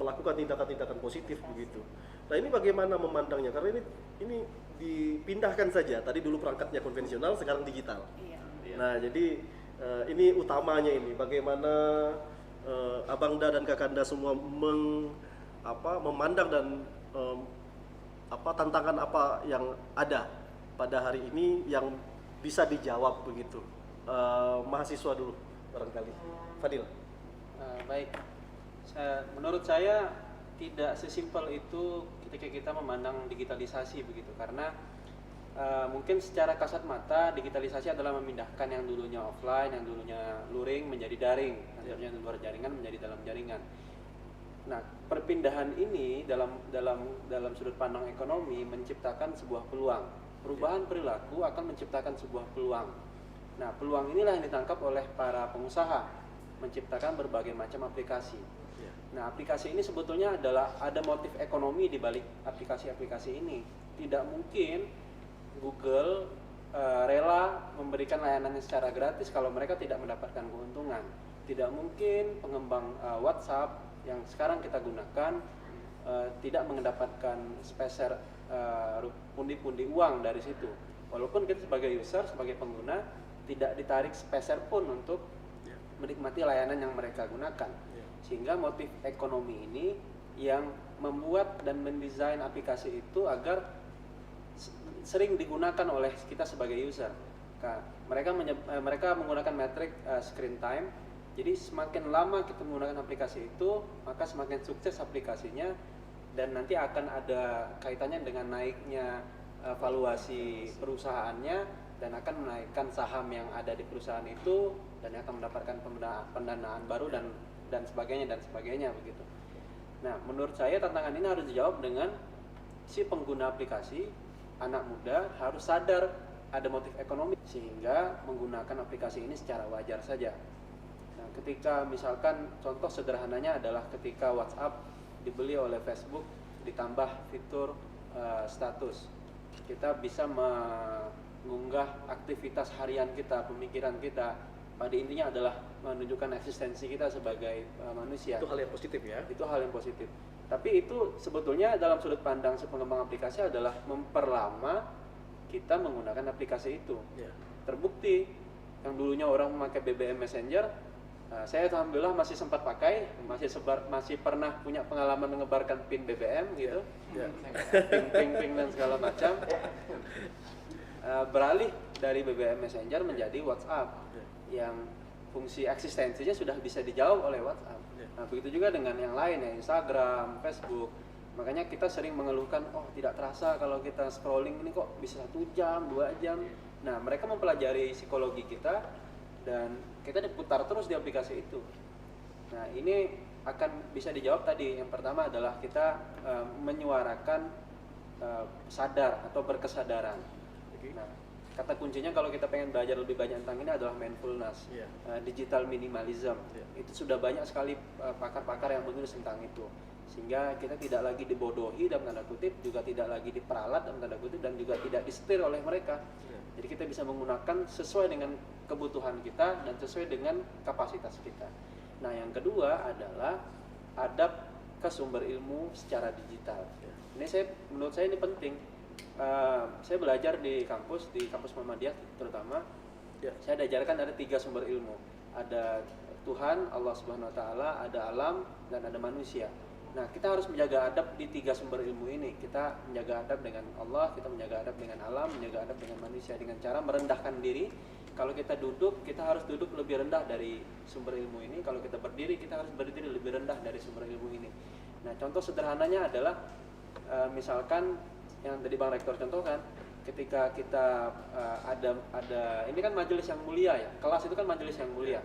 melakukan tindakan-tindakan positif begitu. Nah ini bagaimana memandangnya? Karena ini dipindahkan saja. Tadi dulu perangkatnya konvensional, sekarang digital. Iya. Nah jadi ini utamanya ini bagaimana Abangda dan Kakanda semua memandang dan tantangan apa yang ada pada hari ini yang bisa dijawab begitu. Mahasiswa dulu barangkali. Fadil. Baik, menurut saya tidak sesimpel itu ketika kita memandang digitalisasi begitu, karena mungkin secara kasat mata digitalisasi adalah memindahkan yang dulunya offline, yang dulunya luring menjadi daring, yang luar jaringan menjadi dalam jaringan. Nah, perpindahan ini dalam sudut pandang ekonomi menciptakan sebuah peluang. Perubahan perilaku akan menciptakan sebuah peluang. Nah, peluang inilah yang ditangkap oleh para pengusaha, menciptakan berbagai macam aplikasi. Nah, aplikasi ini sebetulnya ada motif ekonomi di balik aplikasi-aplikasi ini. Tidak mungkin Google rela memberikan layanannya secara gratis kalau mereka tidak mendapatkan keuntungan. Tidak mungkin pengembang WhatsApp yang sekarang kita gunakan tidak mendapatkan speser pundi-pundi uang dari situ. Walaupun kita sebagai user, sebagai pengguna tidak ditarik speser pun untuk menikmati layanan yang mereka gunakan. Sehingga motif ekonomi ini yang membuat dan mendesain aplikasi itu agar sering digunakan oleh kita sebagai user. Mereka menggunakan metrik screen time. Jadi semakin lama kita menggunakan aplikasi itu, maka semakin sukses aplikasinya, dan nanti akan ada kaitannya dengan naiknya valuasi perusahaannya, dan akan menaikkan saham yang ada di perusahaan itu, dan akan mendapatkan pendanaan baru dan sebagainya begitu. Nah, menurut saya tantangan ini harus dijawab dengan si pengguna aplikasi, anak muda harus sadar ada motif ekonomi sehingga menggunakan aplikasi ini secara wajar saja. Nah, ketika misalkan contoh sederhananya adalah ketika WhatsApp dibeli oleh Facebook ditambah fitur status, kita bisa mengunggah aktivitas harian kita, pemikiran kita. Pada intinya adalah menunjukkan eksistensi kita sebagai manusia. Itu hal yang positif ya? Itu hal yang positif. Tapi itu sebetulnya dalam sudut pandang si pengembang aplikasi adalah memperlama kita menggunakan aplikasi itu. Terbukti yang dulunya orang memakai BBM Messenger, saya alhamdulillah masih sempat pakai, masih pernah punya pengalaman menyebarkan pin BBM gitu, ping dan segala macam. Beralih dari BBM Messenger menjadi WhatsApp yang fungsi eksistensinya sudah bisa dijawab oleh WhatsApp. Nah, begitu juga dengan yang lain ya, Instagram, Facebook. Makanya kita sering mengeluhkan, oh tidak terasa kalau kita scrolling ini kok bisa 1 jam, 2 jam. Nah, mereka mempelajari psikologi kita dan kita diputar terus di aplikasi itu. Nah, ini akan bisa dijawab tadi. Yang pertama adalah kita menyuarakan sadar atau berkesadaran. Nah, kata kuncinya kalau kita pengen belajar lebih banyak tentang ini adalah mindfulness, digital minimalism. Itu sudah banyak sekali pakar-pakar yang menulis tentang itu, sehingga kita tidak lagi dibodohi dalam tanda kutip, juga tidak lagi diperalat dalam tanda kutip, dan juga tidak disetir oleh mereka. Jadi kita bisa menggunakan sesuai dengan kebutuhan kita dan sesuai dengan kapasitas kita. Nah, yang kedua adalah adab ke sumber ilmu secara digital. Ini menurut saya ini penting. Saya belajar di kampus Muhammadiyah terutama, saya diajarkan ada 3 sumber ilmu. Ada Tuhan, Allah Subhanahu Wa Taala, ada alam, dan ada manusia. Nah, kita harus menjaga adab di 3 sumber ilmu ini. Kita menjaga adab dengan Allah, kita menjaga adab dengan alam, menjaga adab dengan manusia dengan cara merendahkan diri. Kalau kita duduk, kita harus duduk lebih rendah dari sumber ilmu ini. Kalau kita berdiri, kita harus berdiri lebih rendah dari sumber ilmu ini. Nah, contoh sederhananya adalah misalkan yang tadi Bang Rektor contohkan, ketika kita ada ini kan majelis yang mulia ya, kelas itu kan majelis yang mulia,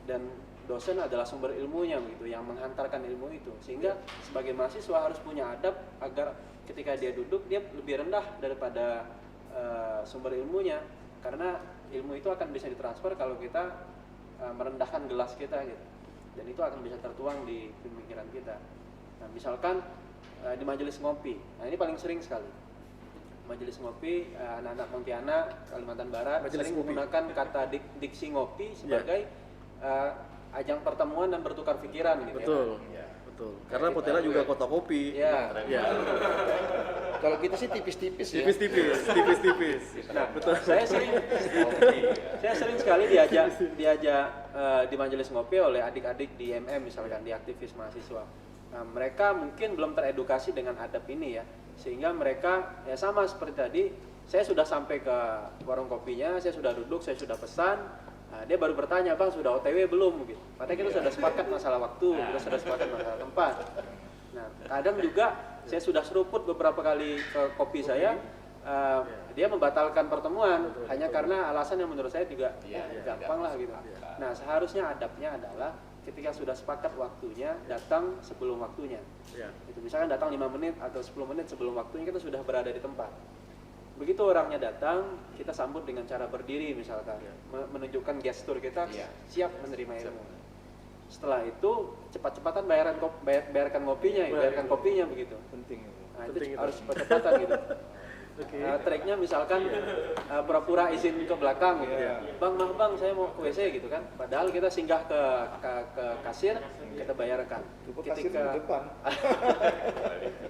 dan dosen adalah sumber ilmunya begitu, yang menghantarkan ilmu itu, sehingga sebagai mahasiswa harus punya adab agar ketika dia duduk dia lebih rendah daripada sumber ilmunya, karena ilmu itu akan bisa ditransfer kalau kita merendahkan gelas kita gitu, dan itu akan bisa tertuang di pemikiran kita. Nah, misalkan di majelis ngopi, nah ini paling sering sekali majelis ngopi, anak-anak Pontianak, Kalimantan Barat sering menggunakan kata diksi ngopi sebagai ajang pertemuan dan bertukar pikiran gitu. Betul. Ya. Betul. Karena Pontianak juga kota kopi. Ya. Ya. Kalau kita sih tipis-tipis ya. Tipis-tipis. Nah, Betul. saya sering sekali diajak di majelis ngopi oleh adik-adik di MM misalkan, di aktivis mahasiswa. Nah, mereka mungkin belum teredukasi dengan adab ini ya, sehingga mereka ya sama seperti tadi, saya sudah sampai ke warung kopinya, saya sudah duduk, saya sudah pesan. Nah, dia baru bertanya, "Bang, sudah OTW belum?" Gitu. Padahal kita sudah sepakat masalah waktu, kita sudah sepakat masalah tempat. Nah, kadang juga saya sudah seruput beberapa kali ke kopi saya, dia membatalkan pertemuan hanya karena alasan yang menurut saya juga gampang lah gitu. Nah, seharusnya adabnya adalah ketika sudah sepakat waktunya, datang sebelum waktunya. Itu misalkan datang 5 menit atau 10 menit sebelum waktunya, kita sudah berada di tempat. Begitu orangnya datang, kita sambut dengan cara berdiri misalkan, menunjukkan gestur kita siap menerima ilmu. Setelah itu cepat-cepatan bayarkan kopinya, bayarkan kopinya begitu. Penting itu. Nah, itu harus cepat-cepatan gitu. Triknya misalkan pura-pura izin ke belakang gitu. Bang, maaf bang, saya mau ke WC gitu kan. Padahal kita singgah ke kasir, kita bayarkan. Kasir di depan.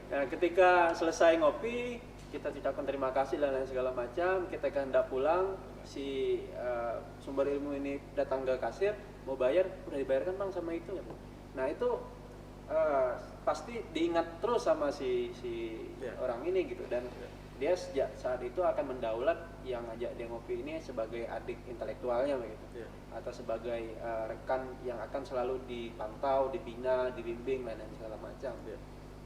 Nah, ketika selesai ngopi, kita ucapkan terima kasih dan lain segala macam. Kita hendak pulang, si sumber ilmu ini datang ke kasir, mau bayar, udah dibayarkan bang sama itu. Nah itu pasti diingat terus sama si orang ini gitu, dan dia sejak saat itu akan mendaulat yang ngajak dia ngopi ini sebagai adik intelektualnya begitu, atau sebagai rekan yang akan selalu dipantau, dibina, dibimbing dan segala macam.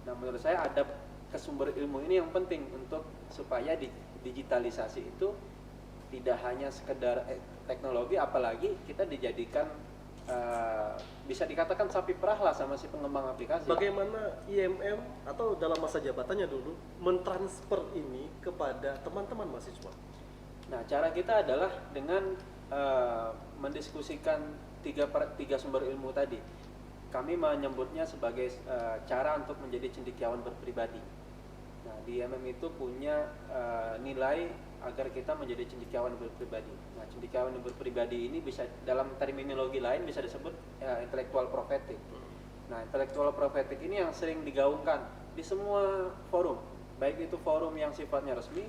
Nah menurut saya adab ke sumber ilmu ini yang penting untuk supaya digitalisasi itu tidak hanya sekedar teknologi, apalagi kita dijadikan bisa dikatakan sapi perah lah sama si pengembang aplikasi. Bagaimana IMM atau dalam masa jabatannya dulu mentransfer ini kepada teman-teman mahasiswa? Nah, cara kita adalah dengan mendiskusikan tiga sumber ilmu tadi. Kami menyebutnya sebagai cara untuk menjadi cendekiawan berpribadi. Nah, di IMM itu punya nilai agar kita menjadi cendekiawan berpribadi. Nah, cendekiawan berpribadi ini bisa dalam terminologi lain bisa disebut intelektual profetik. Nah, intelektual profetik ini yang sering digaungkan di semua forum, baik itu forum yang sifatnya resmi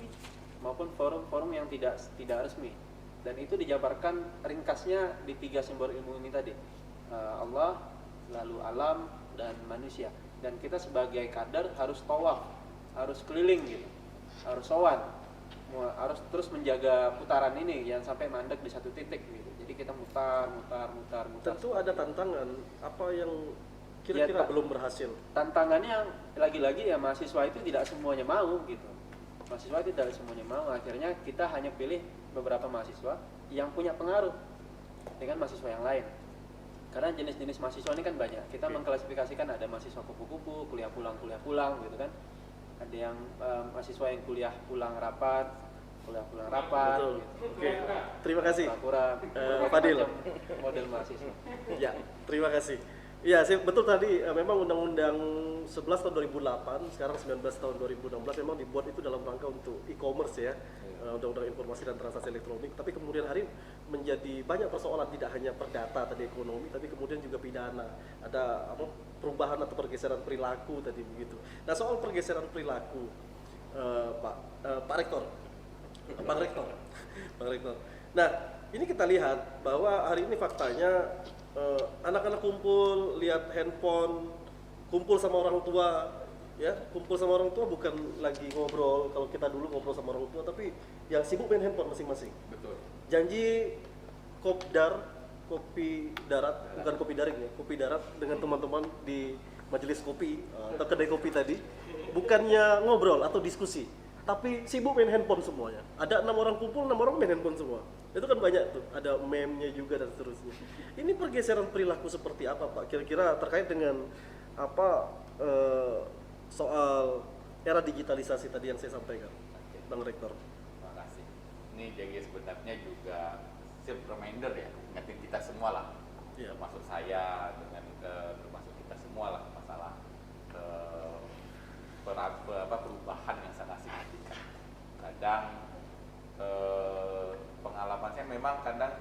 maupun forum-forum yang tidak resmi. Dan itu dijabarkan ringkasnya di 3 sumber ilmu ini tadi. Allah, lalu alam, dan manusia. Dan kita sebagai kader harus tawaf, harus keliling gitu, harus sowan, harus terus menjaga putaran ini jangan sampai mandek di satu titik gitu. Jadi kita mutar. Tentu ada tantangan apa yang kira-kira belum berhasil. Tantangannya yang lagi-lagi ya mahasiswa itu tidak semuanya mau gitu. Mahasiswa itu tidak semuanya mau. Akhirnya kita hanya pilih beberapa mahasiswa yang punya pengaruh dengan mahasiswa yang lain. Karena jenis-jenis mahasiswa ini kan banyak. Kita mengklasifikasikan ada mahasiswa kupu-kupu, kuliah pulang gitu kan. Ada yang mahasiswa yang kuliah pulang rapat. Betul. Gitu. Oke. Terima kasih. Fadil. Model mahasiswa. Ya, terima kasih. Iya, betul tadi memang Undang-Undang 11 tahun 2008, sekarang 19 tahun 2016 memang dibuat itu dalam rangka untuk e-commerce ya, Undang-Undang Informasi dan Transaksi Elektronik. Tapi kemudian hari menjadi banyak persoalan, tidak hanya perdata tadi ekonomi, tapi kemudian juga pidana. Ada perubahan atau pergeseran perilaku tadi begitu. Nah soal pergeseran perilaku, Pak Rektor. Nah ini kita lihat bahwa hari ini faktanya anak-anak kumpul, lihat handphone, kumpul sama orang tua, ya kumpul sama orang tua bukan lagi ngobrol. Kalau kita dulu ngobrol sama orang tua, tapi yang sibuk main handphone masing-masing. Betul. Janji kopi darat, bukan kopi daring ya, kopi darat dengan teman-teman di majelis kopi atau kedai kopi tadi, bukannya ngobrol atau diskusi, tapi sibuk main handphone semuanya. Ada 6 orang kumpul, 6 orang main handphone semua. Itu kan banyak tuh, ada meme-nya juga dan seterusnya. Ini pergeseran perilaku seperti apa Pak? Kira-kira terkait dengan soal era digitalisasi tadi yang saya sampaikan, Bang Rektor. Terima kasih. Ini jadi sebenarnya juga reminder ya, ingetin kita semua lah. Termasuk saya termasuk kita semua lah masalah perubahan yang sangat signifikan. Kadang pengalaman saya memang kadang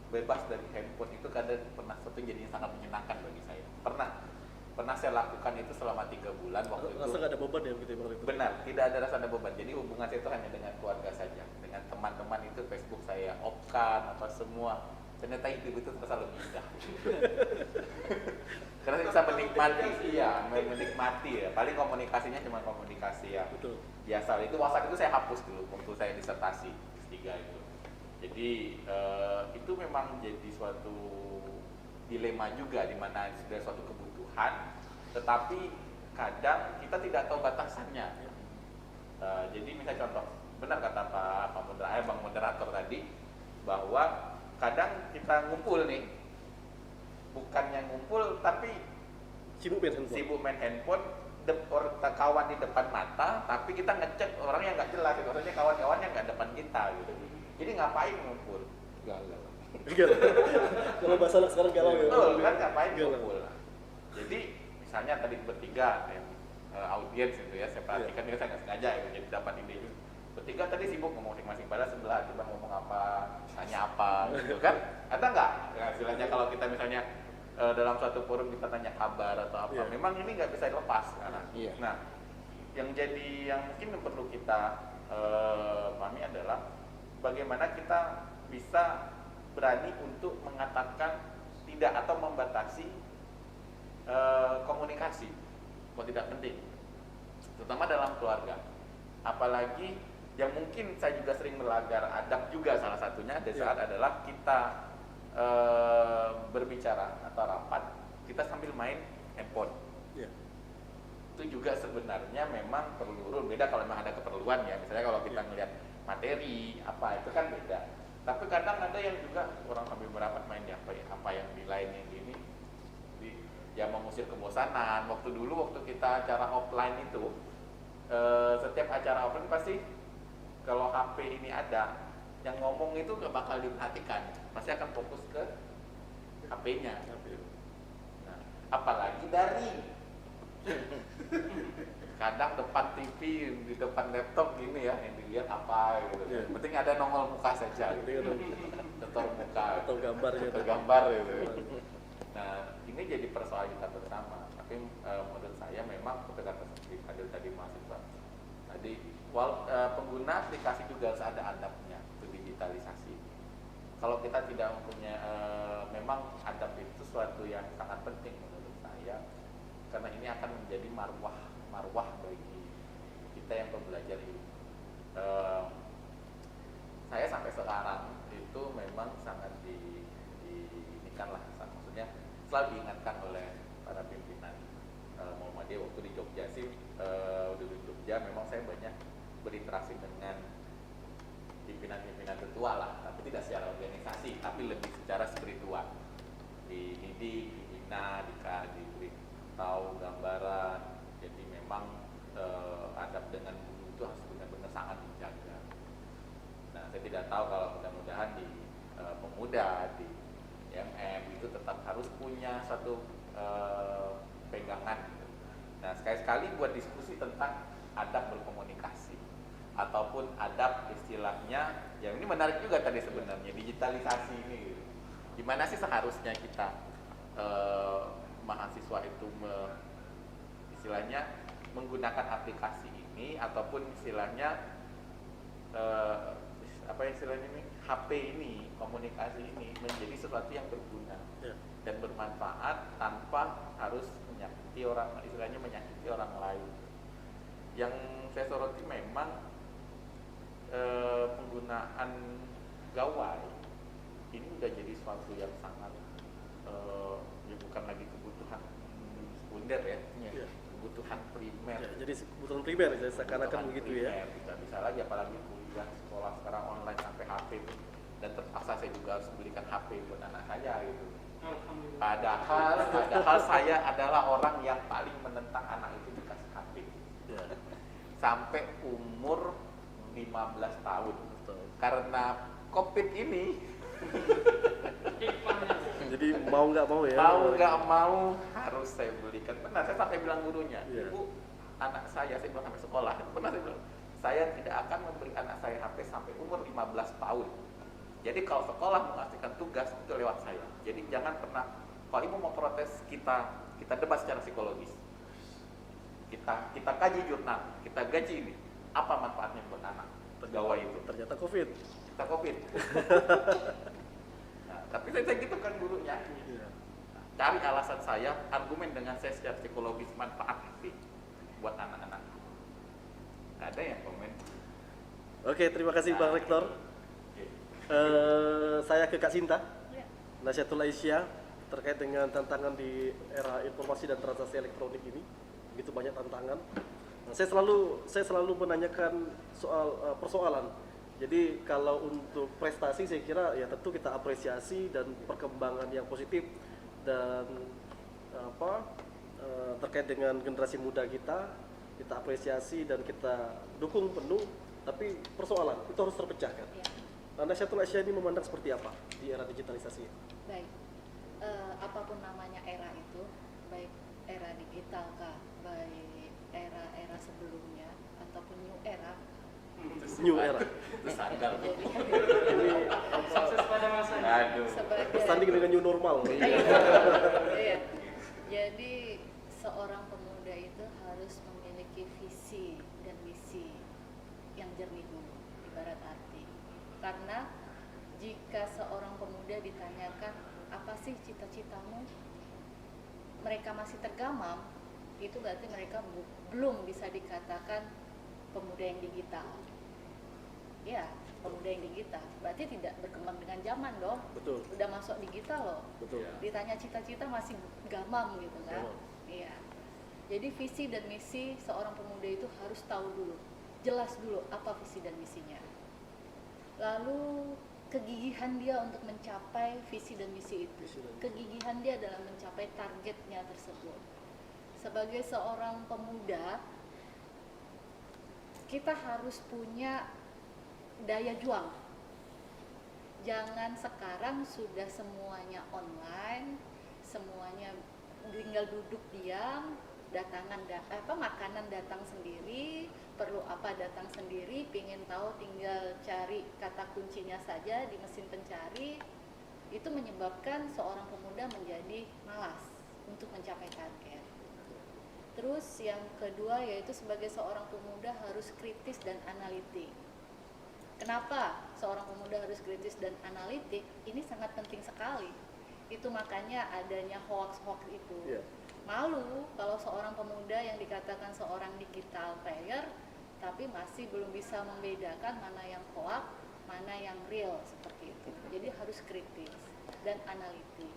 bebas dari handphone itu kadang pernah suatu jadi sangat menyenangkan bagi saya. Pernah pernah saya lakukan itu selama 3 bulan waktu itu. Rasa nggak ada beban ya begitu Bang? Benar, tidak ada rasa ada beban. Jadi hubungan saya itu hanya dengan keluarga saja. Dengan teman-teman itu Facebook saya off-kan apa semua. Ternyata hidup itu terasa lebih indah. Karena saya bisa menikmati, menikmati ya. Paling komunikasinya cuma komunikasi ya. Betul. Biasa. Itu WhatsApp itu saya hapus dulu waktu saya disertasi S3 itu. Jadi itu memang jadi suatu dilema juga di mana sudah suatu kebutuhan, tetapi kadang kita tidak tahu batasannya. Jadi misalnya contoh, benar kata Bang Moderator tadi bahwa kadang kita ngumpul nih, bukannya ngumpul tapi Sibuk main handphone. Kawan di depan mata, tapi kita ngecek orang yang nggak jelas, maksudnya kawan-kawan yang nggak depan kita gitu. Jadi ngapain ngumpul? Galau. Kalau bahasa anak sekarang galau ya. Betul kan, ngapain Galau. ngumpul? Jadi misalnya tadi bertiga audiens itu ya, saya perhatikan saya nggak sengaja ya, jadi dapat ide juga. Bertiga tadi sibuk ngomong masing-masing, pada sebelah coba ngomong apa, tanya apa gitu kan. Ada nggak istilahnya kalau kita misalnya dalam suatu forum kita tanya kabar atau apa, memang ini nggak bisa dilepas karena. Nah, yang mungkin perlu kita pahami adalah bagaimana kita bisa berani untuk mengatakan tidak atau membatasi komunikasi kalau tidak penting, terutama dalam keluarga. Apalagi yang mungkin saya juga sering melanggar adab juga, salah satunya ada saat adalah kita berbicara atau rapat kita sambil main handphone. Itu juga sebenarnya memang perlu rule. Beda kalau memang ada keperluan ya, misalnya kalau kita melihat materi apa itu kan beda. Tapi kadang ada yang juga orang sambil merapat main di apa yang di lain yang gini, ya mengusir kebosanan. Waktu kita acara offline itu, setiap acara offline pasti kalau HP ini ada, yang ngomong itu gak bakal diperhatikan, pasti akan fokus ke HP-nya. Nah, apalagi daring. Kadang depan TV, di depan laptop gini ya, yang dilihat apa gitu. Penting ada nongol muka saja, gitu. Tetor muka, atau gambar gitu. Nah, ini jadi persoalan kita bersama. Tapi menurut saya memang seperti kata Fadil tadi mahasiswa. Tadi pengguna aplikasi juga harus ada adabnya untuk digitalisasi. Kalau kita tidak mempunyai, memang adab itu suatu yang sangat penting menurut saya, karena ini akan menjadi marwah bagi kita yang pembelajar ini. Saya sampai sekarang itu memang sangat diinikan lah, maksudnya selalu diingatkan oleh para pimpinan Muhammadiyah. Waktu di Jogja sih, di Jogja memang saya banyak berinteraksi dengan pimpinan-pimpinan tertua lah, tapi tidak secara organisasi, tapi lebih secara spiritual. Dididik, dibina, diberi tahu gambaran. Jadi memang adab dengan guru itu harus benar-benar sangat dijaga. Nah, saya tidak tahu kalau mudah-mudahan di pemuda, di MM itu tetap harus punya satu pegangan gitu. Nah, sekali-sekali buat diskusi tentang adab berkomunikasi ataupun adab istilahnya, yang ini menarik juga tadi sebenarnya, digitalisasi ini gitu. Gimana sih seharusnya kita mahasiswa itu istilahnya menggunakan aplikasi ini ataupun istilahnya HP ini, komunikasi ini menjadi sesuatu yang berguna dan bermanfaat tanpa harus menyakiti orang lain. Yang saya soroti memang penggunaan gawai ini udah jadi sesuatu yang sangat ya bukan lagi kebutuhan sekunder ya, kebutuhan primer. Jadi kebutuhan primer, jadi seakan-akan begitu ya. Bisa lagi, apalagi kuliah sekolah sekarang online sampai HP itu, dan terpaksa saya juga harus belikan HP buat anak saya gitu. Padahal saya adalah orang yang paling menentang anak itu dikasih HP sampai umur 15 tahun. Karena COVID ini jadi mau nggak mau ya, harus saya belikan. Pernah saya sampai bilang gurunya, Ibu, anak saya bilang sampai sekolah, pernah saya bilang, saya tidak akan memberi anak saya HP sampai umur 15 tahun. Jadi kalau sekolah mengasihkan tugas itu lewat saya. Jadi jangan pernah, kalau ibu mau protes kita kita debat secara psikologis. Kita kaji jurnal, kita gaji ini apa manfaatnya buat anak pegawai itu. Ternyata COVID. Kita COVID. Nah, tapi saya gitu kan gurunya. Iya. Cari alasan saya, argumen dengan saya secara psikologis manfaat sih buat anak-anak. Nggak ada yang komen. Oke, terima kasih Bang Rektor. Oke. Saya ke Kak Sinta, Ya. Nasyatul Aisyah, terkait dengan tantangan di era informasi dan transaksi elektronik ini. Begitu banyak tantangan. Nah, saya selalu menanyakan soal persoalan. Jadi kalau untuk prestasi saya kira ya tentu kita apresiasi dan perkembangan yang positif dan terkait dengan generasi muda kita apresiasi dan kita dukung penuh. Tapi persoalan itu harus terpecahkan. Ya. Nah, Nasyatul Aisyah ini memandang seperti apa di era digitalisasi ini? Baik, apapun namanya era itu, baik era digital kah, baik era-era sebelumnya ataupun new era. New era. Itu sandal. Jadi Ini Sukses pada masanya. Aduh. sebagai bersanding dengan new normal. Iya. Jadi seorang pemuda itu harus memiliki visi dan misi yang jernih dulu, ibarat arti. Karena jika seorang pemuda ditanyakan apa sih cita-citamu, mereka masih tergamam, itu berarti mereka belum bisa dikatakan pemuda yang digital. Ya, pemuda yang digital berarti tidak berkembang dengan zaman dong. Betul. Udah masuk digital loh. Betul. Ditanya cita-cita masih gamam gitu kan. Gamam. Iya. Jadi visi dan misi seorang pemuda itu harus tahu dulu, jelas dulu apa visi dan misinya. Lalu kegigihan dia untuk mencapai visi dan misi itu. Visi dan misi. Kegigihan dia dalam mencapai targetnya tersebut. Sebagai seorang pemuda, kita harus punya daya juang. Jangan sekarang sudah semuanya online, semuanya tinggal duduk diam, makanan datang sendiri, perlu apa datang sendiri, pingin tahu tinggal cari kata kuncinya saja di mesin pencari. Itu menyebabkan seorang pemuda menjadi malas untuk mencapai target. Terus yang kedua yaitu sebagai seorang pemuda harus kritis dan analitik. Kenapa seorang pemuda harus kritis dan analitik? Ini sangat penting sekali. Itu makanya adanya hoax-hoax itu. Iya. Malu kalau seorang pemuda yang dikatakan seorang digital player tapi masih belum bisa membedakan mana yang hoax, mana yang real seperti itu. Jadi harus kritis dan analitik.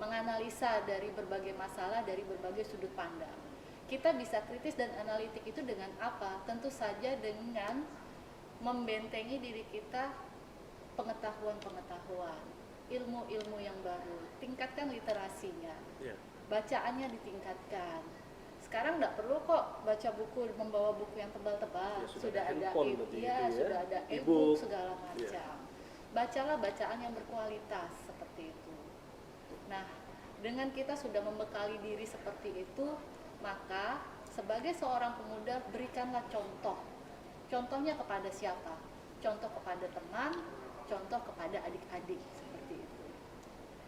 Menganalisa dari berbagai masalah dari berbagai sudut pandang. Kita bisa kritis dan analitik itu dengan apa? Tentu saja dengan membentengi diri kita pengetahuan-pengetahuan, ilmu-ilmu yang baru, tingkatkan literasinya, Iya. bacaannya ditingkatkan. Sekarang nggak perlu kok baca buku, membawa buku yang tebal-tebal, Ya, sudah sudah ada ada handphone berarti itu ya. sudah ada E-book. e-book segala Iya. macam. Bacalah bacaan yang berkualitas seperti itu. Nah, dengan kita sudah membekali diri seperti itu, maka sebagai seorang pemuda berikanlah contoh. Contohnya kepada siapa? Contoh kepada teman, contoh kepada adik-adik seperti itu.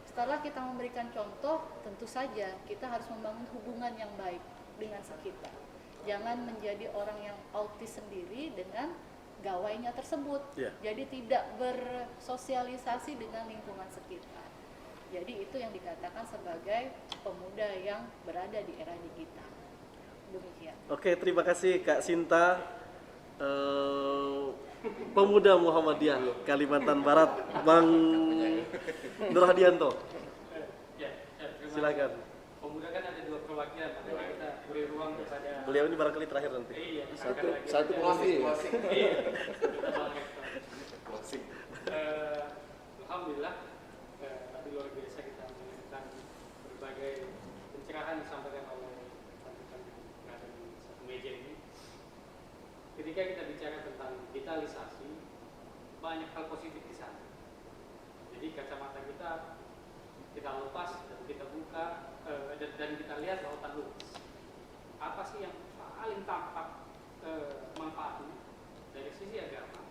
Setelah kita memberikan contoh, tentu saja kita harus membangun hubungan yang baik dengan sekitar. Jangan menjadi orang yang autis sendiri dengan gawainya tersebut. Iya. Jadi tidak bersosialisasi dengan lingkungan sekitar. Jadi itu yang dikatakan sebagai pemuda yang berada di era digital. Demikian. Oke, terima kasih Kak Sinta, pemuda Muhammadiyah Kalimantan Barat, Bang Nur Hadianto. Silakan. Pemuda kan ada dua perwakilan, makanya kita beri ruang kepada Beliau ini barangkali terakhir nanti. iya, Satu Closing, posisi. closing. Iya. Kita Bang Rektor. Closing. Alhamdulillah tadi luar biasa kita menemukan berbagai pencerahan disampaikan oleh teman-teman yang berada di satu meja ini. Ketika kita bicara tentang digitalisasi, banyak hal positif di sana. Jadi kacamata kita lepas dan kita buka dan kita lihat lautan luas. Apa sih yang paling tampak manfaatnya dari sisi agama?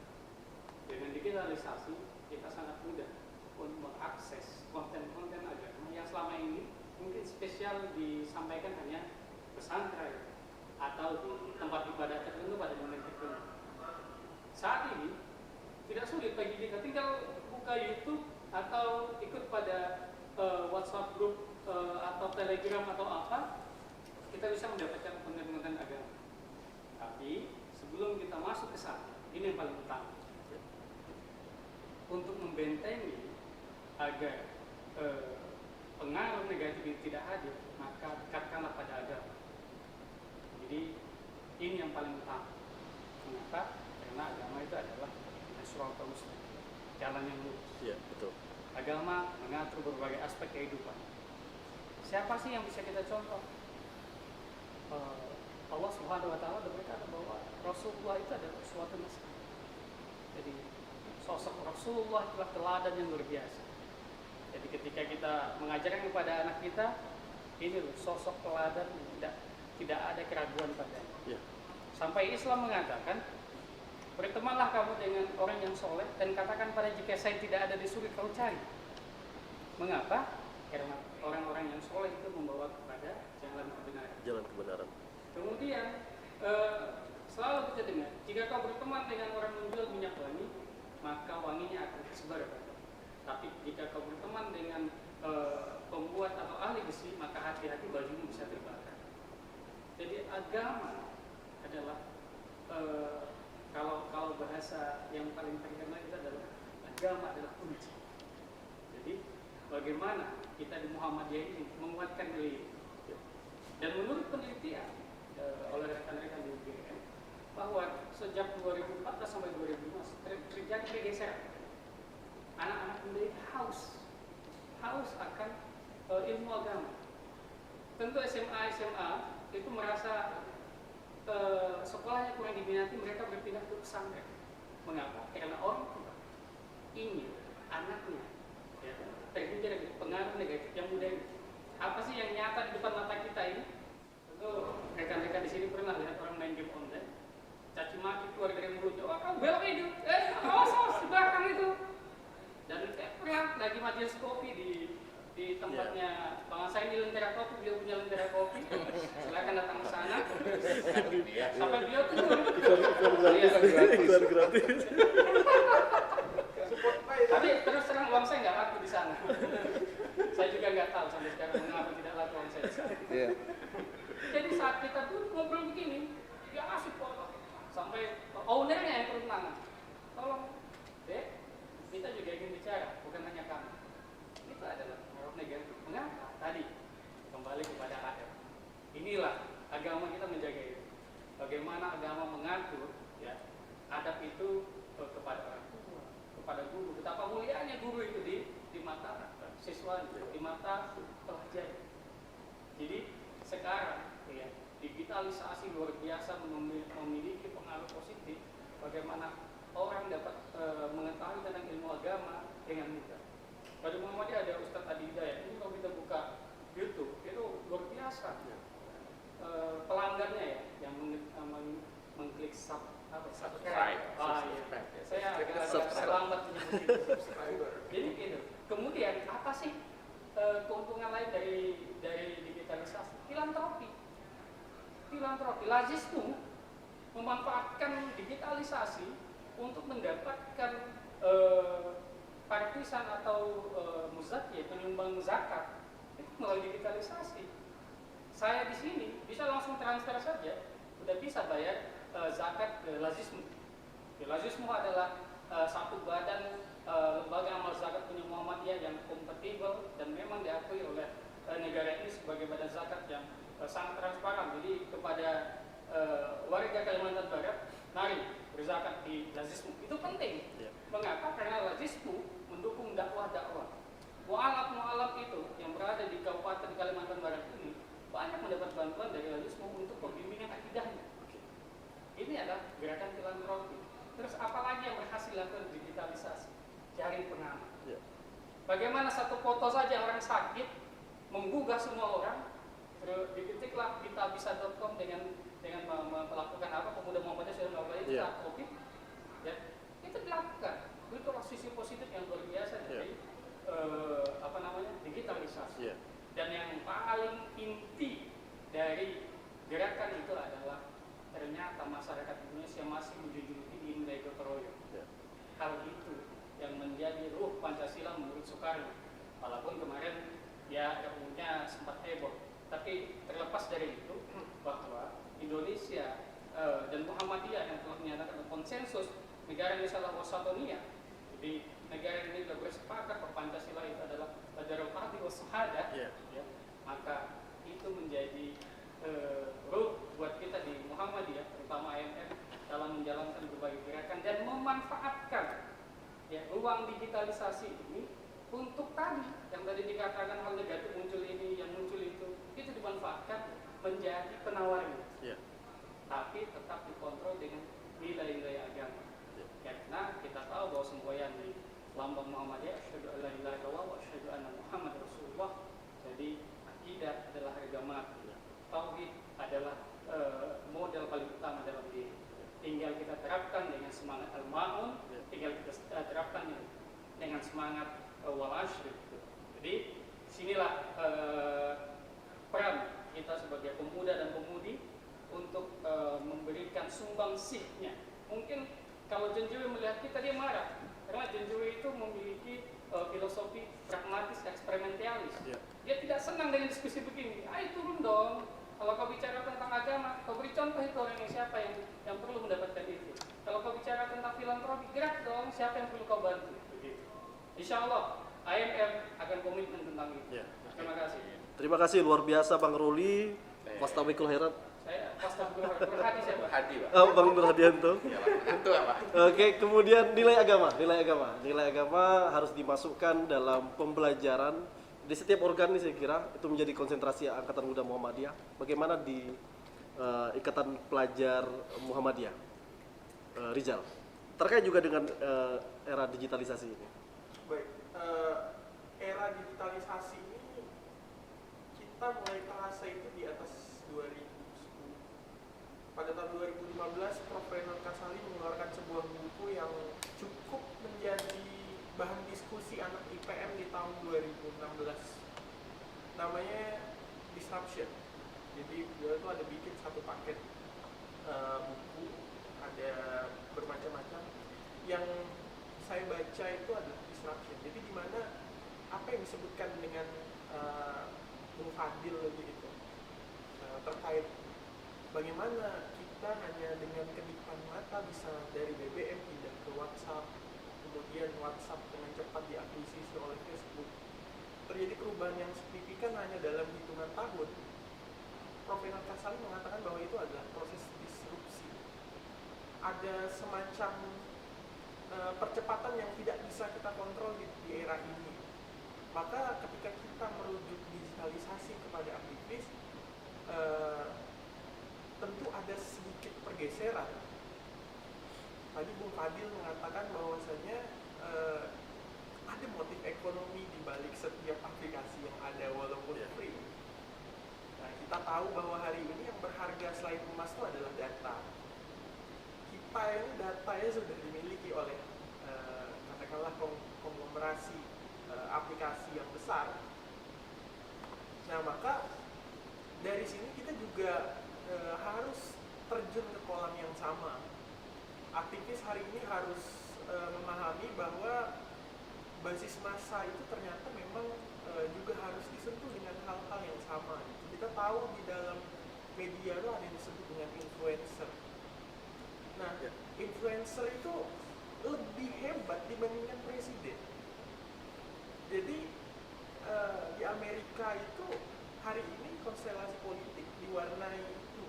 Dengan digitalisasi kita sangat mudah untuk mengakses konten-konten agama yang selama ini mungkin spesial disampaikan hanya pesantren atau di tempat ibadah tertentu pada momen tertentu. Saat ini tidak sulit bagi kita, tinggal buka YouTube atau ikut pada WhatsApp group atau Telegram atau apa, kita bisa mendapatkan konten-konten agama. Tapi sebelum kita masuk ke sana, ini yang paling utama. Untuk membentengi agar pengaruh negatif itu tidak hadir, maka dekatkanlah pada agama. Jadi ini yang paling utama. Mengapa? Karena agama itu adalah siratal mustaqim, jalan yang lurus. Iya, betul. Agama mengatur berbagai aspek kehidupan. Siapa sih yang bisa kita contoh? Allah Subhanahu wa taala berkata bahwa Rasulullah itu adalah suatu naskah. Jadi sosok Rasulullah adalah teladan yang luar biasa. Jadi ketika kita mengajarkan kepada anak kita, ini loh sosok teladan tidak ada keraguan padanya. Iya. Sampai Islam mengatakan, bertemanlah kamu dengan orang yang soleh dan katakan pada jika saya tidak ada di surga kau cari. Mengapa? Karena orang-orang yang soleh itu membawa kepada jalan kebenaran. Jalan kebenaran. Kemudian selalu kita dengar, jika kau berteman dengan orang menjual minyak wangi, maka wanginya akan tersebar. Tapi jika kau berteman dengan pembuat atau ahli besi, maka hati-hati bajumu bisa terbakar. Jadi agama adalah kalau bahasa yang paling terkenal itu adalah agama adalah kunci. Jadi bagaimana kita di Muhammadiyah ini menguatkan diri. Dan menurut penelitian oleh rekan-rekan di UGM, bahwa sejak 2014 sampai 2015 terjadi pergeseran. Anak-anak muda itu haus akan ilmu agama. Tentu SMA itu merasa sekolahnya kurang diminati, mereka berpindah ke pesantren. Mengapa? Karena orang tua ingin anaknya terhindar dari pengaruh negatif yang muda ini. Apa sih yang nyata di depan mata kita ini? Tentu rekan-rekan di sini pernah lihat orang main game online, caci maki keluar dari mulutnya, wah kamu belok itu, awas di belakang itu. Dan pernah lagi majelis kopi di tempatnya Bang Sain di Lentera Kopi, beliau punya Lentera Kopi, silakan datang ke sana. Sampai beliau turun. Iklan gratis. Tapi terus terang uang saya nggak laku di sana. Saya juga nggak tahu sampai sekarang mengapa tidak laku uang saya di sana. Iya. Jadi saat kita tuh ngobrol begini, ya asik kok. Sampai ownernya yang turun tangan. Tolong, Dek, kita juga ingin bicara, bukan hanya kamu. Itu adalah pengaruh negatif. Mengapa? Tadi kembali kepada adab. Inilah agama kita menjaga itu. Bagaimana agama mengatur, ya, adab itu kepada orang tua, kepada guru. Betapa mulianya guru itu di mata siswa, di mata pelajar. Jadi sekarang, ya, digitalisasi luar biasa memiliki pengaruh positif. Bagaimana orang dapat mengetahui tentang ilmu agama dengan mudah. Pada Muhammadiyah ada Ustadz Adi Hidayat. Ini kalau kita buka YouTube itu luar biasa. Pelanggannya ya yang mengklik subscribe. Iya. Saya agak terlambat menyebut itu. Jadi gitu. Kemudian apa sih keuntungan lain dari digitalisasi? Filantropi. Lazismu memanfaatkan digitalisasi untuk mendapatkan partisan atau muzaki, penyumbang zakat itu melalui digitalisasi. Saya di sini bisa langsung transfer saja, sudah bisa bayar zakat ke Lazismu. Lazismu adalah satu badan lembaga amal zakat punya Muhammadiyah yang kompatibel dan memang diakui oleh negara ini sebagai badan zakat yang sangat transparan. Jadi kepada warga Kalimantan Barat, mari berzakat di Lazismu. Itu penting. Mengapa? Karena Lazismu mendukung dakwah-dakwah. Mu'alaf itu yang berada di Kabupaten Kalimantan Barat ini banyak mendapat bantuan dari Lazismu untuk pembimbingan akidahnya. Ini adalah gerakan filantropi. Terus apalagi yang berhasil dilakukan digitalisasi? Jaring pengaman. Bagaimana satu foto saja orang sakit menggugah semua orang. Diketiklah kitabisa.com dengan melakukan apa? Pemuda Muhammadiyah sudah melakukan itu saat COVID. Ya, itu dilakukan. Itu sisi positif yang luar biasa dari digitalisasi. Dan yang paling ternyata masyarakat Indonesia masih menjunjung tinggi nilai gotong royong. Hal itu yang menjadi ruh Pancasila menurut Soekarno. Walaupun kemarin ya RUU-nya sempat heboh, tapi terlepas dari itu bahwa Indonesia dan Muhammadiyah yang telah menyatakan konsensus negara ini adalah wasatonia. Jadi negara ini sudah bersepakat bahwa Pancasila itu adalah Darul Arti Wassahadah, ya, maka itu menjadi ruh buat kita di Muhammadiyah, terutama AMM, dalam menjalankan berbagai gerakan dan memanfaatkan ya ruang digitalisasi ini untuk tadi yang tadi dikatakan hal negatif muncul ini, yang muncul itu dimanfaatkan menjadi penawarnya. Tapi tetap dikontrol dengan nilai-nilai agama. Karena kita tahu bahwa semboyan di lambang Muhammadiyah asyhadu an la ilaha illallah wa asyhadu anna Muhammad Rasulullah. Jadi akidah adalah harga mati. Tauhid adalah modal paling utama dalam diri. Tinggal kita terapkan dengan semangat al-ma'un, tinggal kita terapkan dengan semangat wal ashri. Jadi sinilah peran kita sebagai pemuda dan pemudi untuk memberikan sumbangsihnya. Mungkin kalau Jenjui melihat kita dia marah, karena Jenjui itu memiliki filosofi pragmatis eksperimentalis. Dia tidak senang dengan diskusi begini. Ayo turun dong. Kalau kau bicara tentang agama, kau beri contoh itu orang yang siapa yang perlu mendapatkan itu. Kalau kau bicara tentang filantropi, gerak dong. Siapa yang perlu kau bantu? Begitu. Insya Allah AMM akan komitmen tentang itu. Terima kasih. Terima kasih luar biasa Bang Ruli. Fastabikul khairat. Saya Fastabikul Berhadi saya Pak. Hadi, Pak. Bang Nur Hadianto. Itu apa? Oke, kemudian nilai agama harus dimasukkan dalam pembelajaran di setiap organ nih, saya kira itu menjadi konsentrasi Angkatan Muda Muhammadiyah. Bagaimana di Ikatan Pelajar Muhammadiyah, Rizal, terkait juga dengan era digitalisasi ini. Baik, era digitalisasi ini kita mulai terasa itu di atas 2010. Pada tahun 2015, Prof. Renat Kasali mengeluarkan sebuah buku yang cukup menjadi bahan diskusi anak IPM di tahun 2016. Namanya Disruption. Jadi beliau itu ada bikin satu paket buku, ada bermacam-macam. Yang saya baca itu adalah Disruption. Jadi di mana apa yang disebutkan dengan Bung Fadil gitu, terkait bagaimana kita hanya dengan kedipan mata bisa dari BBM pindah ke WhatsApp, kemudian WhatsApp dengan cepat diakuisisi oleh Facebook. Terjadi perubahan yang signifikan hanya dalam hitungan tahun. Prof. Renat Kasali mengatakan bahwa itu adalah proses disrupsi. Ada semacam percepatan yang tidak bisa kita kontrol di era ini. Maka ketika kita merujuk digitalisasi kepada aktivis, tentu ada sedikit pergeseran. Tadi Bung Fadil mengatakan bahwasanya ada motif ekonomi di balik setiap aplikasi yang ada walaupun free. Nah, kita tahu bahwa hari ini yang berharga selain emas itu adalah data. Kita ini datanya sudah dimiliki oleh katakanlah konglomerasi aplikasi yang besar. Nah, maka dari sini kita juga harus terjun ke kolam yang sama. Aktivis hari ini harus memahami bahwa basis massa itu ternyata memang juga harus disentuh dengan hal-hal yang sama. Kita tahu di dalam media itu ada yang disebut dengan influencer. Nah, influencer itu lebih hebat dibandingkan presiden. Jadi di Amerika itu hari ini konstelasi politik diwarnai itu,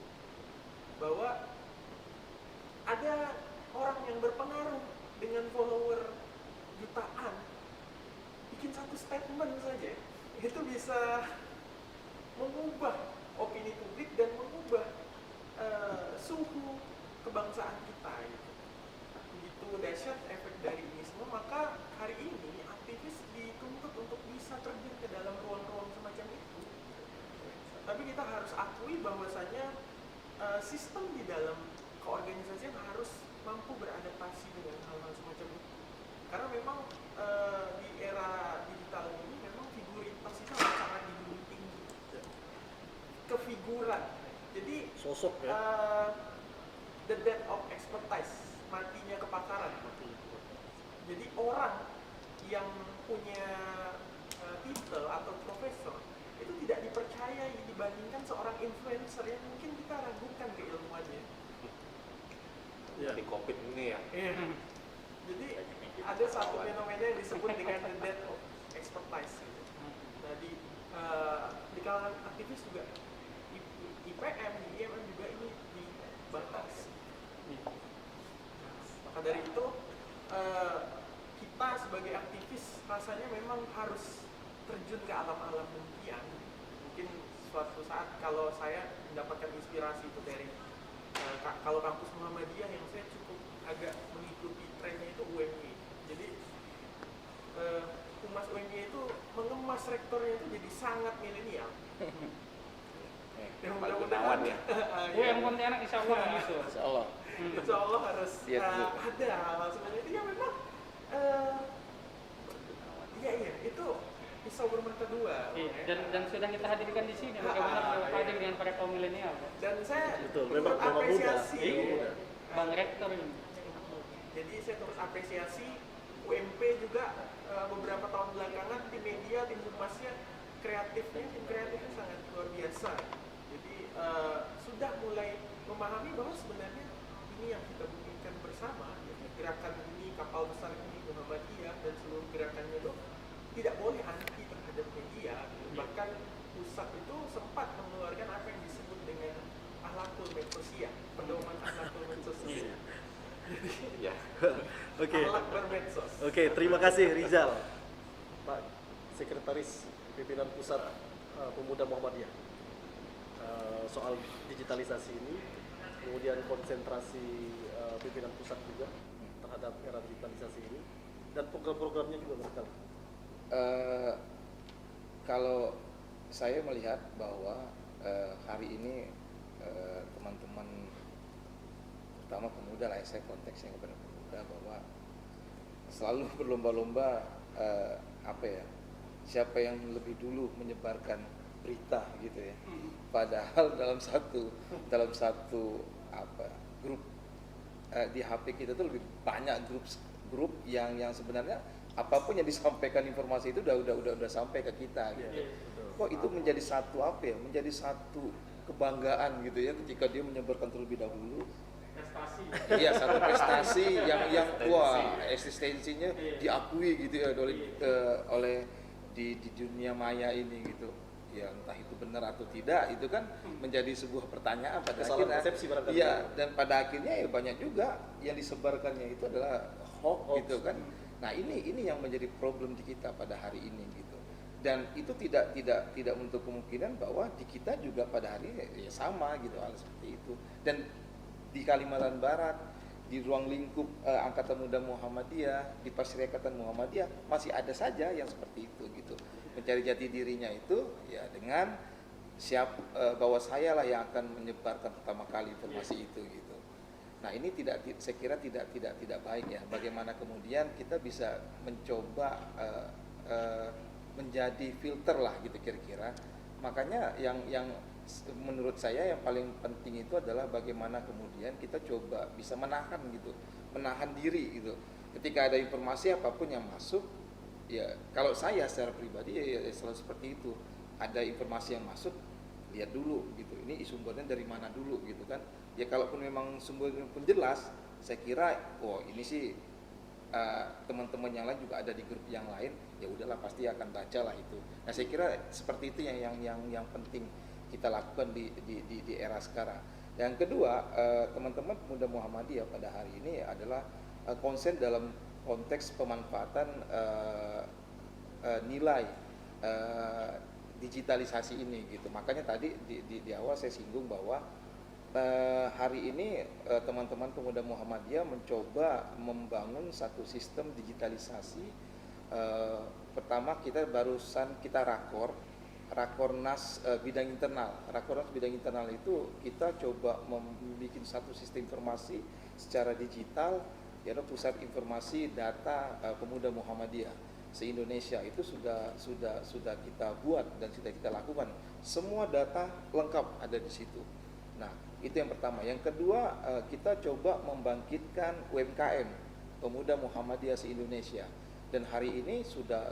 bahwa ada orang yang berpengaruh dengan follower jutaan bikin satu statement saja itu bisa mengubah opini publik dan mengubah suhu kebangsaan kita gitu. Begitu dahsyat efek dari ini semua, maka hari ini aktivis dituntut untuk bisa terjun ke dalam ruang-ruang semacam itu. Tapi kita harus akui bahwasanya sistem di dalam keorganisasian harus mampu beradaptasi dengan hal-hal semacam itu. Karena memang di era digital ini memang figuritas itu sangat dijunjung tinggi. Kefiguran. Jadi sosok ya. the death of expertise, matinya kepakaran. Jadi orang yang punya titel atau profesor itu tidak dipercayai dibandingkan seorang influencer yang mungkin kita ragukan keilmuannya. Ya. Di COVID ini ya. Jadi ada satu fenomena yang disebut dengan the death of expertise. Jadi di kalangan aktivis juga IPM, di IMM juga ini dibatasi. Maka dari itu kita sebagai aktivis rasanya memang harus terjun ke alam-alam penelitian. Mungkin suatu saat kalau saya mendapatkan inspirasi itu dari kalau kampus Muhammadiyah yang saya cukup agak mengikuti trennya itu UMY. Jadi humas UMY itu mengemas rektornya itu jadi sangat milenial. Pak Gunawan ya. Yang Pontianak insya Allah gitu. Insya Allah. Insya Allah harus ada hal sebenarnya itu yang memang iya itu pisau bermata dua. Iya, dan sudah kita hadirkan di sini bagaimana hadir dengan para kaum milenial. Dan saya Betul, turut memang apresiasi. muda. Bang Rektor ini. Jadi saya turut apresiasi UMP juga beberapa tahun belakangan di media, tim humasnya tim kreatifnya sangat luar biasa. Jadi sudah mulai memahami bahwa sebenarnya ini yang kita buktikan bersama, jadi gerakan ini, kapal besar ini, Muhammadiyah dan seluruh gerakannya itu tidak boleh anti terhadap media. Bahkan pusat itu sempat mengeluarkan apa yang disebut dengan akhlakul medsosia, pedoman akhlakul medsosia. Ya. Oke. Akhlak bermedsos. Oke, terima kasih Rizal, Pak Sekretaris Pimpinan Pusat Pemuda Muhammadiyah. Soal digitalisasi ini, kemudian konsentrasi pimpinan pusat juga terhadap era digitalisasi ini, dan program-programnya juga berkali. Kalau saya melihat bahwa hari ini teman-teman terutama pemuda lah, saya konteksnya kepada pemuda, bahwa selalu berlomba-lomba siapa yang lebih dulu menyebarkan berita gitu ya. Padahal dalam satu grup di HP kita tuh lebih banyak grup yang sebenarnya apapun yang disampaikan informasi itu udah sampai ke kita gitu. Kok itu menjadi satu menjadi satu kebanggaan gitu ya ketika dia menyebarkan terlebih dahulu. Iya, satu prestasi yang wah, eksistensinya diakui gitu ya oleh di dunia maya ini gitu. Ya entah itu benar atau tidak, itu kan menjadi sebuah pertanyaan pada akhirnya. Iya, dan pada akhirnya ya banyak juga yang disebarkannya itu adalah hoax gitu kan. Nah, ini yang menjadi problem di kita pada hari ini gitu. Dan itu tidak untuk kemungkinan bahwa di kita juga pada hari ini ya sama gitu hal seperti itu. Dan di Kalimantan Barat, di ruang lingkup Angkatan Muda Muhammadiyah, di Perserikatan Muhammadiyah masih ada saja yang seperti itu gitu. Mencari jati dirinya itu ya dengan bahwa saya lah yang akan menyebarkan pertama kali informasi itu gitu. Nah, ini saya kira tidak baik ya. Bagaimana kemudian kita bisa mencoba menjadi filter lah gitu kira-kira. Makanya yang menurut saya yang paling penting itu adalah bagaimana kemudian kita coba bisa menahan diri gitu. Ketika ada informasi apapun yang masuk, ya kalau saya secara pribadi ya selalu seperti itu. Ada informasi yang masuk, lihat dulu gitu. Ini sumbernya dari mana dulu gitu kan. Ya kalaupun memang sumbernya pun jelas, saya kira ini sih teman-teman yang lain juga ada di grup yang lain, ya udahlah pasti akan baca lah itu. Nah, saya kira seperti itu yang penting kita lakukan di era sekarang. Yang kedua, teman-teman pemuda Muhammadiyah pada hari ini adalah konsen dalam konteks pemanfaatan nilai digitalisasi ini gitu. Makanya tadi di awal saya singgung bahwa hari ini teman-teman pemuda Muhammadiyah mencoba membangun satu sistem digitalisasi. Pertama kita Rakornas bidang internal. Rakornas bidang internal itu kita coba membuat satu sistem informasi secara digital, yaitu pusat informasi data pemuda Muhammadiyah se-Indonesia. Itu sudah kita buat dan sudah kita lakukan. Semua data lengkap ada di situ. Nah, Itu yang pertama. Yang kedua, kita coba membangkitkan UMKM Pemuda Muhammadiyah se-Indonesia. Dan hari ini sudah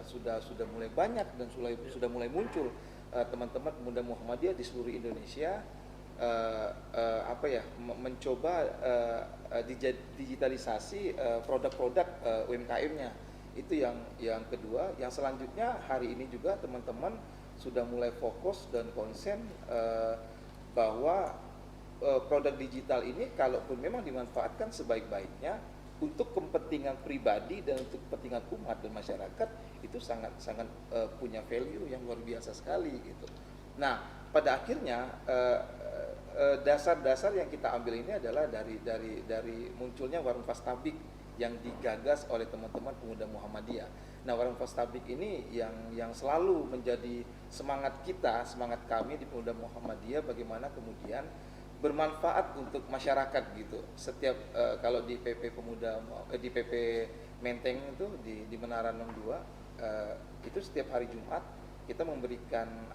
mulai banyak dan sudah mulai muncul teman-teman pemuda Muhammadiyah di seluruh Indonesia mencoba digitalisasi produk-produk UMKM-nya. Itu yang kedua. Yang selanjutnya hari ini juga teman-teman sudah mulai fokus dan konsen bahwa produk digital ini kalaupun memang dimanfaatkan sebaik-baiknya untuk kepentingan pribadi dan untuk kepentingan umat dan masyarakat, itu sangat punya value yang luar biasa sekali gitu. Nah, pada akhirnya dasar-dasar yang kita ambil ini adalah dari munculnya Warung Fastabik yang digagas oleh teman-teman pemuda Muhammadiyah. Nah, Warung Fastabik ini yang selalu menjadi semangat kita, semangat kami di pemuda Muhammadiyah, bagaimana kemudian bermanfaat untuk masyarakat gitu. Setiap kalau di PP Pemuda di PP Menteng itu di Menara 62 itu setiap hari Jumat kita memberikan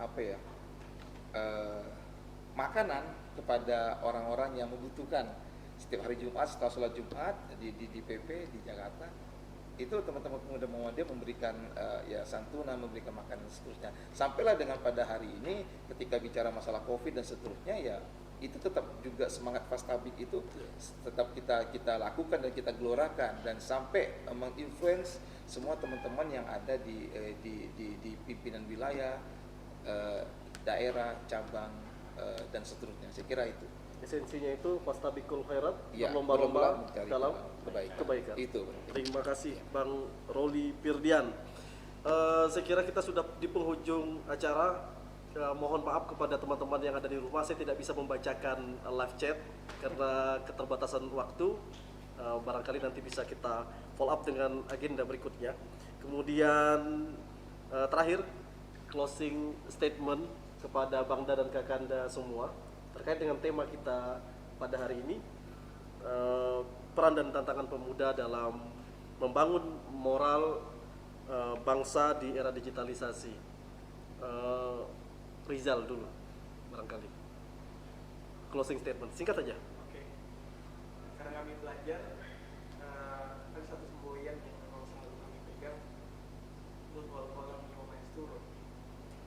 makanan kepada orang-orang yang membutuhkan. Setiap hari Jumat setelah sholat Jumat di PP di Jakarta itu teman-teman pemuda Muhammadiyah memberikan santunan, memberikan makanan dan seterusnya. Sampailah dengan pada hari ini ketika bicara masalah Covid dan seterusnya, ya itu tetap juga semangat Fastabik itu tetap kita lakukan dan kita gelorakan, dan sampai menginfluence semua teman-teman yang ada di pimpinan wilayah, daerah, cabang dan seterusnya. Saya kira itu. Esensinya itu Fastabikul Khairat, Ya, berlomba-lomba mencari dalam kebaikan. Itu. Terima kasih Bang Roli Firdian. Saya kira kita sudah di penghujung acara. Mohon maaf kepada teman-teman yang ada di rumah, saya tidak bisa membacakan live chat karena keterbatasan waktu. Barangkali nanti bisa kita follow up dengan agenda berikutnya. Kemudian terakhir, closing statement kepada Bangda dan Kakanda semua terkait dengan tema kita pada hari ini, peran dan tantangan pemuda dalam membangun moral bangsa di era digitalisasi. Rizal dulu barangkali closing statement singkat aja. Oke. Karena kami belajar ada satu semboyan yang memang selalu kami pegang, Lut wal qalam wa ma yasturun,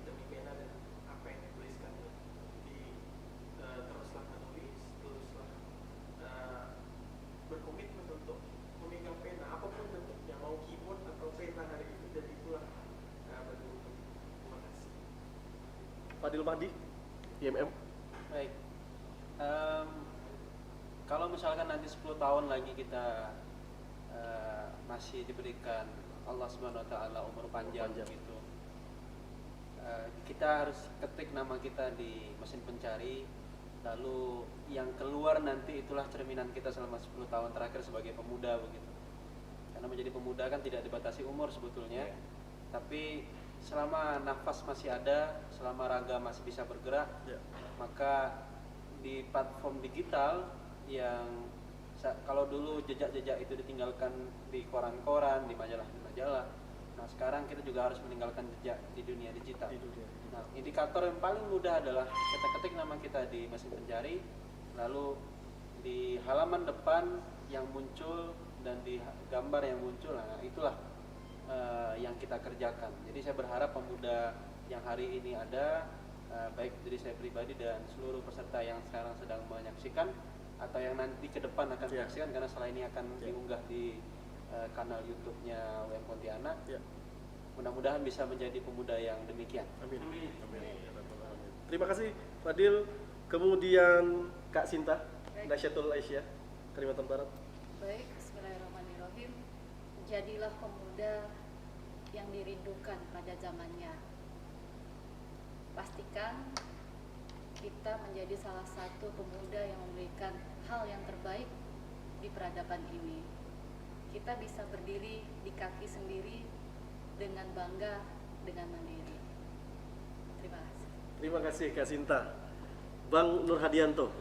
demi pena dan apa yang dituliskan. Jadi teruslah menulis, teruslah berkomitmen untuk memegang pena apapun bentuknya, mau keyboard atau pena hari ini, dan itulah bentuk. Terima kasih. Fadil Mahdi, IMM. Baik. Kalau misalkan nanti 10 tahun lagi kita masih diberikan Allah Subhanahu wa taala umur panjang gitu. Kita harus ketik nama kita di mesin pencari, lalu yang keluar nanti itulah cerminan kita selama 10 tahun terakhir sebagai pemuda begitu. Karena menjadi pemuda kan tidak dibatasi umur sebetulnya. Tapi selama nafas masih ada, selama raga masih bisa bergerak, maka di platform digital yang kalau dulu jejak-jejak itu ditinggalkan di koran-koran, di majalah-majalah, nah sekarang kita juga harus meninggalkan jejak di dunia digital. Nah, indikator yang paling mudah adalah kita ketik nama kita di mesin pencari, lalu di halaman depan yang muncul dan di gambar yang muncul, nah itulah yang kita kerjakan. Jadi saya berharap pemuda yang hari ini ada, baik diri saya pribadi dan seluruh peserta yang sekarang sedang menyaksikan atau yang nanti ke depan akan menyaksikan, karena setelah ini akan diunggah di kanal YouTube-nya WM Pontianak. Mudah-mudahan bisa menjadi pemuda yang demikian. Amin. Terima kasih Fadil. Kemudian Kak Sinta, Nasyatul Aisyah, Kalimantan Barat. Baik, bismillahirrahmanirrahim. Jadilah pemuda yang dirindukan pada zamannya. Pastikan kita menjadi salah satu pemuda yang memberikan hal yang terbaik di peradaban ini. Kita bisa berdiri di kaki sendiri dengan bangga, dengan mandiri. Terima kasih. Terima kasih Kak Sinta. Bang Nur Hadianto,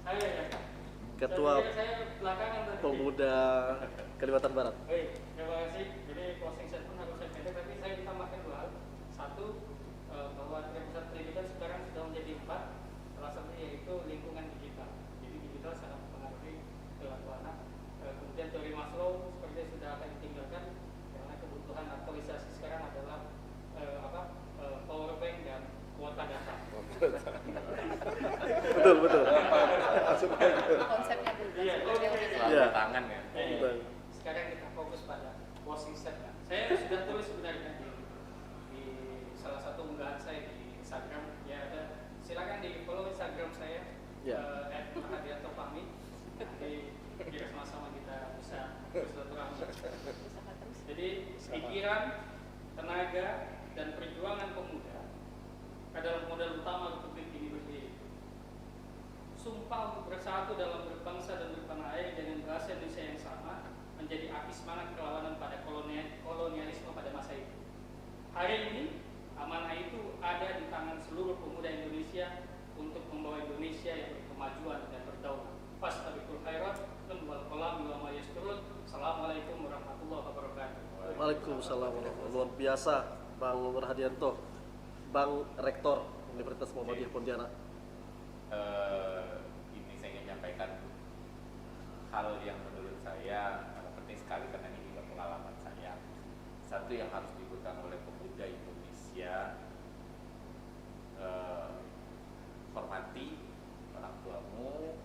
Saya ya. Ketua Saya belakangan tadi. Pemuda Kalimantan Barat. Baik, terima kasih. Jadi closing statement harus saya pendek, tapi saya ditambahkan dua hal. Satu, bahwa pusat pendidikan sekarang sudah menjadi 4. Salah satunya yaitu lingkungan digital. Konsepnya berubah. Iya, seperti yang udah Iya. Selalu tangan ya. Betul. Sekarang kita fokus pada closing statement. Saya sudah tulis sebenarnya di salah satu unggahan saya di Instagram. Ya ada, silakan di follow Instagram saya Ya. @hadiantopami. Nanti biar sama-sama kita bisa bersilaturahmi. berusaha terus. Jadi pikiran, tenaga, dan perjuangan pemuda adalah modal utama Republik ini berdiri. Sumpah untuk bersatu dalam berbangsa dan bertanah air dengan bahasa Indonesia yang sama menjadi api semangat perlawanan pada kolonialisme pada masa itu. Hari ini amanah itu ada di tangan seluruh pemuda Indonesia untuk membawa Indonesia yang berkemajuan dan berdaulat. Fastabiqul khairat wal qalam wa ma yasturun. Assalamualaikum warahmatullahi wabarakatuh. Waalaikumsalam warahmatullahi wabarakatuh. Luar biasa Bang Nur Hadianto, Bang Rektor Universitas Muhammadiyah Pontianak. Ini saya ingin menyampaikan hal yang menurut saya penting sekali karena ini juga pengalaman saya. Satu yang harus dipegang oleh pemuda Indonesia, hormati orang tuamu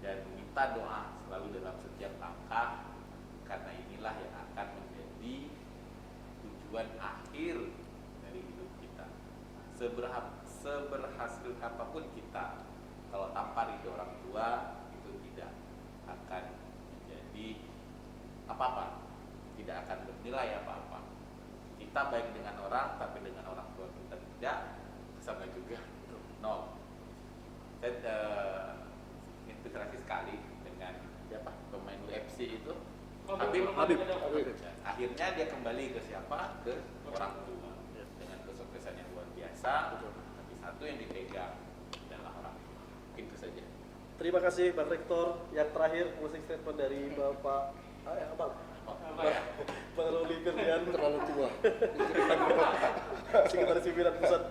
dan minta doa selalu dalam setiap langkah, karena inilah yang akan menjadi tujuan akhir dari hidup kita. Seberhasil apapun kita, kalau tanpa ridho orang tua itu tidak akan menjadi apa-apa, tidak akan bernilai apa-apa. Kita baik dengan orang, tapi dengan orang tua kita tidak, sama juga nol. Saya inspirasi sekali dengan siapa pemain UFC itu, Habib. Akhirnya dia kembali ke siapa? Ke orang tua dengan kesuksesan yang luar biasa. Tapi satu yang dipegang adalah orang tua. Itu saja. Terima kasih Bang Rektor. Yang terakhir closing statement dari Bapak Bang Ruli Firdian, Terlalu tua. Sekretaris Pimpinan Pusat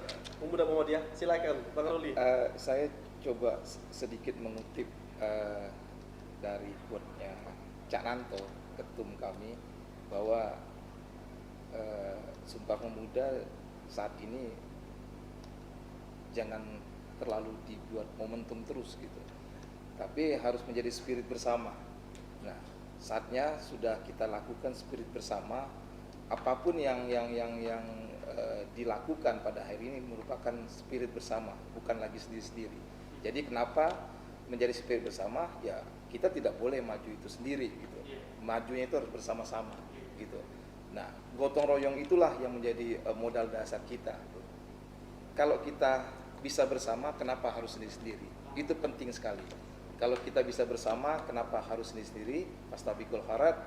Pemuda Muhammadiyah. Silakan Bang Ruli. Saya coba sedikit mengutip dari quote-nya Cak Nanto, ketum kami, bahwa Sumpah Pemuda saat ini jangan terlalu dibuat momentum terus gitu, tapi harus menjadi spirit bersama. Nah, saatnya sudah kita lakukan spirit bersama. Apapun yang dilakukan pada hari ini merupakan spirit bersama, bukan lagi sendiri-sendiri. Jadi kenapa menjadi spirit bersama? Ya kita tidak boleh maju itu sendiri gitu. Majunya itu harus bersama-sama gitu. Nah, gotong royong itulah yang menjadi modal dasar kita. Kalau kita bisa bersama, kenapa harus sendiri-sendiri? Itu penting sekali. Kalau kita bisa bersama, kenapa harus sendiri-sendiri? Fastabiqul khairat.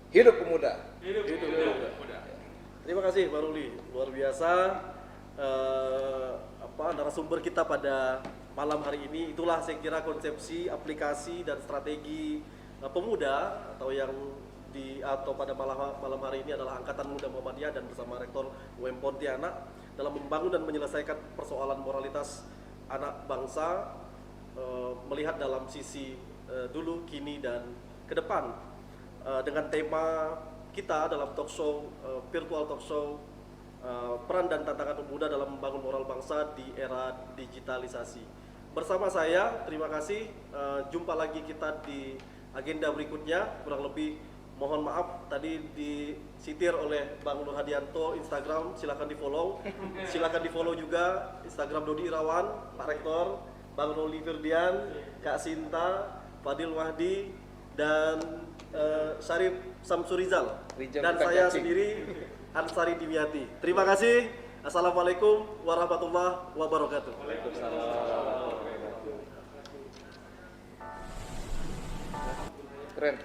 Hidup pemuda. Hidup pemuda. Terima kasih Bang Ruli, luar biasa. Narasumber kita pada malam hari ini, itulah saya kira konsepsi, aplikasi dan strategi pemuda atau pada malam hari ini adalah Angkatan Muda Muhammadiyah dan bersama Rektor UM Pontianak dalam membangun dan menyelesaikan persoalan moralitas anak bangsa, melihat dalam sisi dulu, kini dan ke depan, dengan tema kita dalam talk show, virtual talk show, peran dan tantangan pemuda dalam membangun moral bangsa di era digitalisasi. Bersama saya, terima kasih. Jumpa lagi kita di agenda berikutnya. Kurang lebih mohon maaf tadi disitir oleh Bang Nur Hadianto Instagram, silakan di follow. Silakan di follow juga Instagram Dodi Irawan, Pak Rektor, Bang Ruli Firdian, Kak Sinta, Fadil Wahdi, dan Syarif Samsurizal, dan saya sendiri Ansari Dimyati. Terima kasih. Assalamualaikum warahmatullahi wabarakatuh. Keren.